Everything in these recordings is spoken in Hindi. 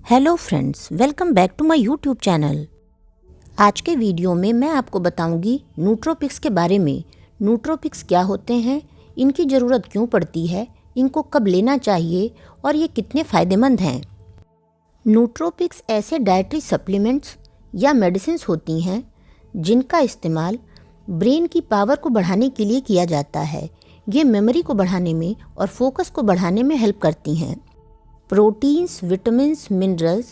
Hello friends, welcome back to my YouTube channel. आज के वीडियो में मैं आपको बताऊंगी नूट्रोपिक्स के बारे में। नूट्रोपिक्स क्या होते हैं, इनकी ज़रूरत क्यों पड़ती है, इनको कब लेना चाहिए और ये कितने फ़ायदेमंद हैं। नूट्रोपिक्स ऐसे डाइटरी सप्लीमेंट्स या मेडिसिन्स होती हैं जिनका इस्तेमाल ब्रेन की पावर को बढ़ाने के लिए किया जाता है। ये मेमोरी को बढ़ाने में और फोकस को बढ़ाने में हेल्प करती हैं। प्रोटीन्स, विटामिन्स, मिनरल्स,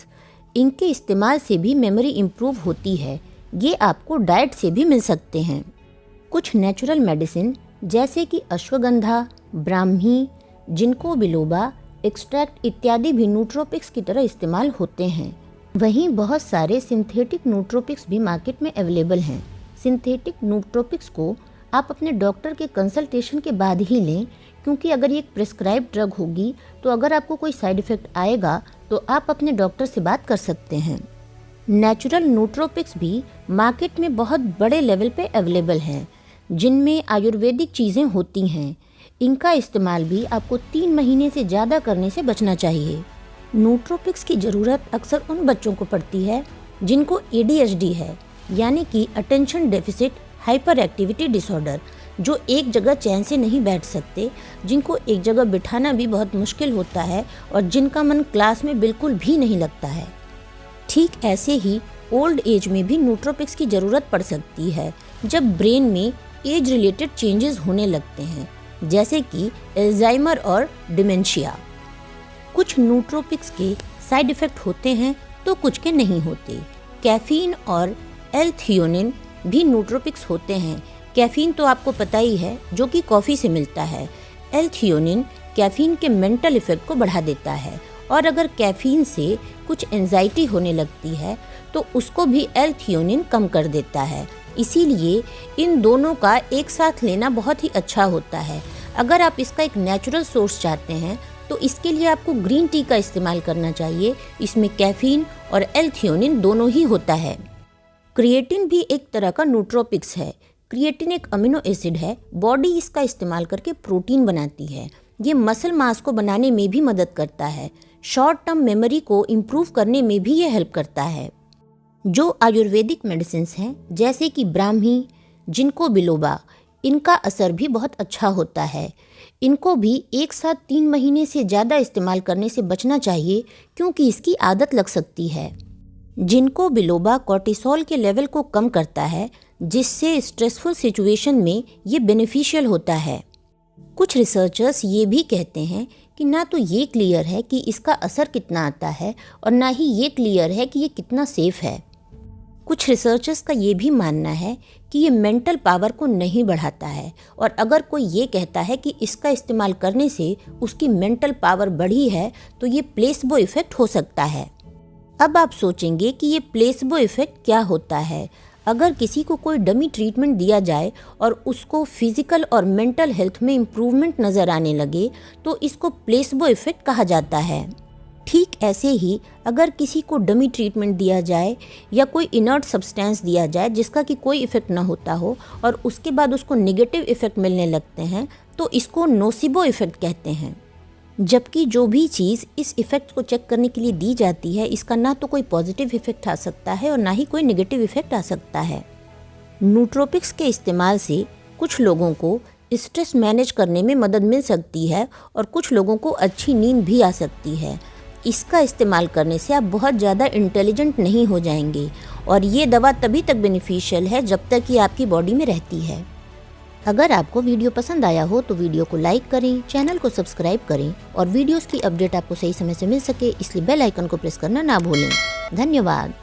इनके इस्तेमाल से भी मेमोरी इम्प्रूव होती है। ये आपको डाइट से भी मिल सकते हैं। कुछ नेचुरल मेडिसिन जैसे कि अश्वगंधा, ब्राह्मी, जिनको बिलोबा एक्सट्रैक्ट इत्यादि भी नूट्रोपिक्स की तरह इस्तेमाल होते हैं। वहीं बहुत सारे सिंथेटिक नूट्रोपिक्स भी मार्केट में अवेलेबल हैं। सिंथेटिक नूट्रोपिक्स को आप अपने डॉक्टर के कंसल्टेशन के बाद ही लें, क्योंकि अगर ये एक प्रिस्क्राइब ड्रग होगी तो अगर आपको कोई साइड इफ़ेक्ट आएगा तो आप अपने डॉक्टर से बात कर सकते हैं। नेचुरल नूट्रोपिक्स भी मार्केट में बहुत बड़े लेवल पे अवेलेबल हैं, जिनमें आयुर्वेदिक चीज़ें होती हैं। इनका इस्तेमाल भी आपको 3 महीने से ज़्यादा करने से बचना चाहिए। नूट्रोपिक्स की ज़रूरत अक्सर उन बच्चों को पड़ती है जिनको ADHD है, यानी कि attention deficit hyper activity disorder, जो एक जगह चैन से नहीं बैठ सकते, जिनको एक जगह बिठाना भी बहुत मुश्किल होता है और जिनका मन क्लास में बिल्कुल भी नहीं लगता है। ठीक ऐसे ही ओल्ड एज में भी नूट्रोपिक्स की ज़रूरत पड़ सकती है, जब ब्रेन में एज रिलेटेड चेंजेस होने लगते हैं, जैसे कि अल्जाइमर और डिमेंशिया। कुछ नूट्रोपिक्स के साइड इफ़ेक्ट होते हैं तो कुछ के नहीं होते। कैफीन और एल-थियोनिन भी नूट्रोपिक्स होते हैं। कैफीन तो आपको पता ही है, जो कि कॉफ़ी से मिलता है। एल-थियोनिन कैफीन के मेंटल इफ़ेक्ट को बढ़ा देता है, और अगर कैफीन से कुछ एंजाइटी होने लगती है तो उसको भी एल-थियोनिन कम कर देता है। इसीलिए इन दोनों का एक साथ लेना बहुत ही अच्छा होता है। अगर आप इसका एक नेचुरल सोर्स चाहते हैं तो इसके लिए आपको ग्रीन टी का इस्तेमाल करना चाहिए। इसमें कैफीन और एल-थियोनिन दोनों ही होता है। क्रिएटिन भी एक तरह का नूट्रोपिक्स है। क्रिएटिन एक अमीनो एसिड है। बॉडी इसका इस्तेमाल करके प्रोटीन बनाती है। ये मसल मास को बनाने में भी मदद करता है। शॉर्ट टर्म मेमोरी को इम्प्रूव करने में भी ये हेल्प करता है। जो आयुर्वेदिक मेडिसिन्स हैं जैसे कि ब्राह्मी, जिनको बिलोबा, इनका असर भी बहुत अच्छा होता है। इनको भी एक साथ 3 महीने से ज़्यादा इस्तेमाल करने से बचना चाहिए, क्योंकि इसकी आदत लग सकती है। जिनको बिलोबा कॉर्टिसोल के लेवल को कम करता है, जिससे स्ट्रेसफुल सिचुएशन में ये बेनिफिशियल होता है। कुछ रिसर्चर्स ये भी कहते हैं कि ना तो ये क्लियर है कि इसका असर कितना आता है, और ना ही ये क्लियर है कि ये कितना सेफ है। कुछ रिसर्चर्स का ये भी मानना है कि ये मेंटल पावर को नहीं बढ़ाता है, और अगर कोई ये कहता है कि इसका इस्तेमाल करने से उसकी मेंटल पावर बढ़ी है तो ये प्लेसबो इफ़ेक्ट हो सकता है। अब आप सोचेंगे कि ये प्लेसबो इफ़ेक्ट क्या होता है। अगर किसी को कोई डमी ट्रीटमेंट दिया जाए और उसको फिजिकल और मेंटल हेल्थ में इम्प्रूवमेंट नज़र आने लगे तो इसको प्लेसबो इफ़ेक्ट कहा जाता है। ठीक ऐसे ही अगर किसी को डमी ट्रीटमेंट दिया जाए या कोई इनर्ट सब्सटेंस दिया जाए जिसका कि कोई इफ़ेक्ट ना होता हो, और उसके बाद उसको नेगेटिव इफ़ेक्ट मिलने लगते हैं, तो इसको नोसिबो इफ़ेक्ट कहते हैं। जबकि जो भी चीज़ इस इफ़ेक्ट को चेक करने के लिए दी जाती है, इसका ना तो कोई पॉजिटिव इफ़ेक्ट आ सकता है और ना ही कोई नेगेटिव इफ़ेक्ट आ सकता है। नूट्रोपिक्स के इस्तेमाल से कुछ लोगों को स्ट्रेस मैनेज करने में मदद मिल सकती है, और कुछ लोगों को अच्छी नींद भी आ सकती है। इसका इस्तेमाल करने से आप बहुत ज़्यादा इंटेलिजेंट नहीं हो जाएंगे, और ये दवा तभी तक बेनिफिशियल है जब तक ये आपकी बॉडी में रहती है। अगर आपको वीडियो पसंद आया हो तो वीडियो को लाइक करें, चैनल को सब्सक्राइब करें, और वीडियोस की अपडेट आपको सही समय से मिल सके इसलिए बेल आइकन को प्रेस करना ना भूलें। धन्यवाद।